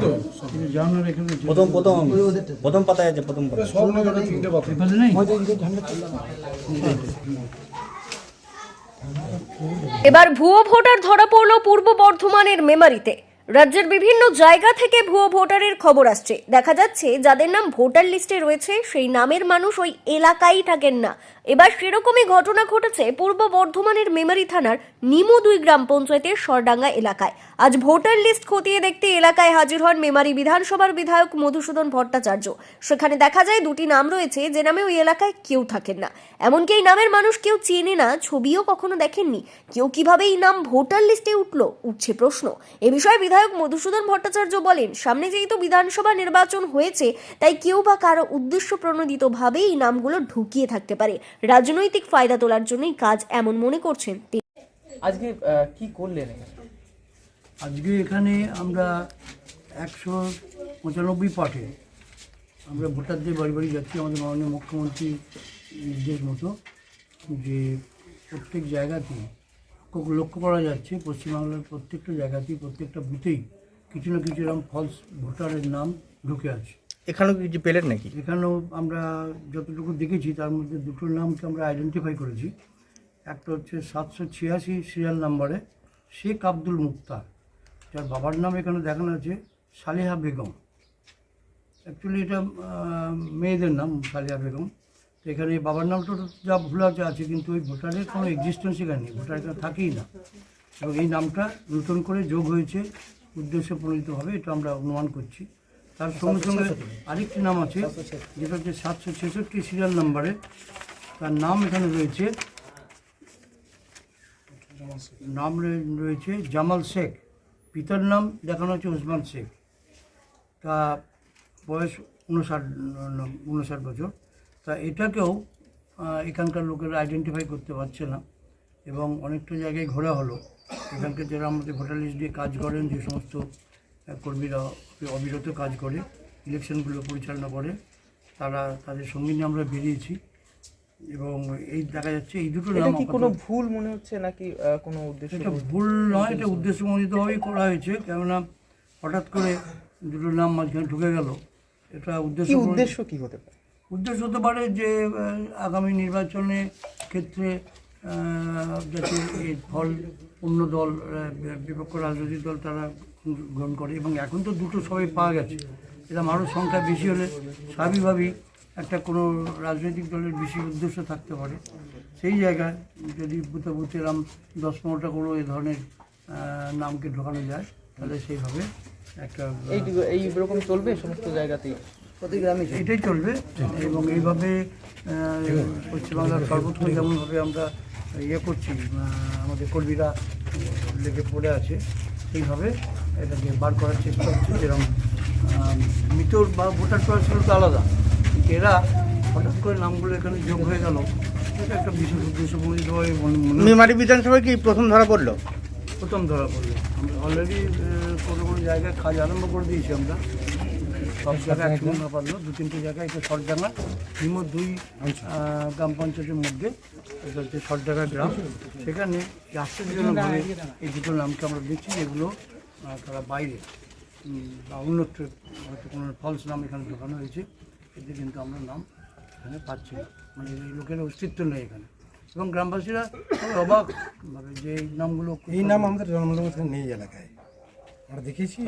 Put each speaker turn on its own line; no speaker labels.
তো
জানার এখানে
প্রথম পাতায় আছে, প্রথম পাতা।
সব জায়গায় তিনটে পাতা।
এখানে নেই।
এবার ভুয়ো ভোটার ধরা পড়ল পূর্ব বর্ধমানের মেমারিতে। রাজ্যের বিভিন্ন জায়গা থেকে ভুয়ো ভোটারের খবর আসছে। দেখা যাচ্ছে যাদের নাম ভোটার লিস্টে রয়েছে সেই নামের মানুষ ওই এলাকায় থাকেন না। এবার সেরকমই ঘটনা ঘটেছে পূর্ব বর্ধমানের মেমারি থানার নিমো 2 গ্রাম পঞ্চায়েতের সরডাঙ্গা এলাকায়। আজ ভোটার লিস্ট খতিয়ে দেখতে এলাকায় হাজির হন মেমারি বিধানসভার বিধায়ক মধুসূদন ভট্টাচার্য। সেখানে দেখা যায় দুটি নাম রয়েছে যে নামে ওই এলাকায় কেউ থাকেন না। এমনকি এই নামের মানুষ কেউ চেনে না, ছবিও কখনো দেখেননি। কেউ কিভাবে এই নাম ভোটার লিস্টে উঠছে প্রশ্ন। এ বিষয়ে বিধায়ক মধুসূদন ভট্টাচার্য বলেন, সামনে যেহেতু বিধানসভা নির্বাচন হয়েছে তাই কেউ বা কারো উদ্দেশ্য প্রণোদিতভাবে এই নামগুলো ঢুকিয়ে থাকতে পারে। রাজনৈতিক ফায়দা তোলার জন্যই কাজ এমন মনে করছেন তিনি।
আজকে কি করলেন?
আজকে এখানে আমরা 195 পার্টে আমরা ভোটারদের বাড়ি বাড়ি যাচ্ছি। আমাদের মাননীয় মুখ্যমন্ত্রী নির্দেশ মতো যে প্রত্যেক জায়গাতেই লক্ষ্য করা যাচ্ছে পশ্চিমবাংলার প্রত্যেকটা জায়গাতেই প্রত্যেকটা বুথেই কিছু না কিছু এরকম ফলস ভোটারের নাম ঢুকে আছে।
এখানেও কিছু পেলেন নাকি?
এখানেও আমরা যতটুকু দেখেছি তার মধ্যে দুটো নামকে আমরা আইডেন্টিফাই করেছি। একটা হচ্ছে 786 সিরিয়াল নাম্বারে শেখ আব্দুল মুক্তার, যার বাবার নাম এখানে দেখানো আছে সালেহা বেগম। অ্যাকচুয়ালি এটা মেয়েদের নাম সালেহা বেগম। তো এখানে বাবার নামটা যা ভুল আছে কিন্তু ওই ভোটারের কোনো এক্সিস্টেন্স এখানে নেই, ভোটার এখানে থাকেই না। এবং এই নামটা নতুন করে যোগ হয়েছে উদ্দেশ্য প্রণোদিতভাবে, এটা আমরা অনুমান করছি। তার সঙ্গে সঙ্গে আরেকটি নাম আছে যেটা হচ্ছে 766 সিরিয়াল নাম্বারে, তার নাম এখানে রয়েছে জামাল শেখ। পিতার নাম দেখানো হচ্ছে ওসমান শেখ। তা বয়স 59 বছর। তা এটাকেও এখানকার লোকেরা আইডেন্টিফাই করতে পারছে না এবং অনেকটা জায়গায় ঘোরা হলো। এখানকার যারা আমাদের ভোটার লিস্ট দিয়ে কাজ করেন, যে সমস্ত কর্মীরা অবিরত কাজ করে ইলেকশনগুলো পরিচালনা করে, তাদের সঙ্গে নিয়ে আমরা বেরিয়েছি এবং এই দেখা যাচ্ছে এই দুটো নাম।
কি কোনো ভুল মনে হচ্ছে নাকি কোনো উদ্দেশ্য?
এটা ভুল নয়, এটা উদ্দেশ্যমণ্ডিতভাবেই করা হয়েছে। কেননা হঠাৎ করে দুটো নাম মাঝখানে ঢুকে গেল। এটা
উদ্দেশ্য কি হতে পারে?
উদ্দেশ্য হতে পারে যে আগামী নির্বাচনের ক্ষেত্রে যাতে এই ফল অন্য দল, বিপক্ষ রাজনৈতিক দল তারা গ্রহণ করে। এবং এখন তো দুটো সবাই পাওয়া গেছে। এরকম আরও সংখ্যা বেশি হলে স্বাভাবিকভাবেই একটা কোনো রাজনৈতিক দলের বেশি উদ্দেশ্য থাকতে পারে। সেই জায়গায় যদি বুথে বুথে এরকম 10-15টা করে এই ধরনের নামকে ঢোকানো যায় তাহলে সেইভাবে একটা
এইরকম চলবে সমস্ত জায়গাতেই, প্রতি গ্রামে
এটাই চলবে। এবং এইভাবে পশ্চিমবাংলার সর্বত্র যেমনভাবে আমরা করছি, আমাদের কর্মীরা লেগে পড়ে আছে, সেইভাবে এটাকে বার করার চেষ্টা হচ্ছে। যেরকম মৃতর বা ভোটার করা ছিল তো আলাদা, কিন্তু এরা হঠাৎ করে নামগুলো এখানে যোগ হয়ে গেল, এটা একটা বিশেষ উদ্দেশ্যমণ্ডিতভাবে
মেমারি বিধানসভায় কি প্রথম ধরা পড়লো?
প্রথম ধরা পড়লো। আমরা অলরেডি কোনো জায়গায় কাজ আরম্ভ করে দিয়েছি। আমরা সব জায়গায় একসঙ্গে না পারলো, 2-3টে জায়গায় এটা সরডাঙ্গা নিমো 2 গ্রাম পঞ্চায়েতের মধ্যে, এটা হচ্ছে সরডাঙ্গা গ্রাম। সেখানে আশ্চর্যজনকভাবে এই দুটো নামকে আমরা দেখছি, যেগুলো তারা বাইরে বা অন্যত্র হয়তো কোনো ফলস নাম এখানে ঢোকানো হয়েছে। এতে কিন্তু আমরা নাম এখানে পাচ্ছি না, মানে এই লোকের অস্তিত্ব নেই এখানে। এবং গ্রামবাসীরা অবাক ভাবে যে এই নামগুলো,
এই নাম আমাদের জন্মলগ্ন থেকে নেই এলাকায়। আমরা দেখেছি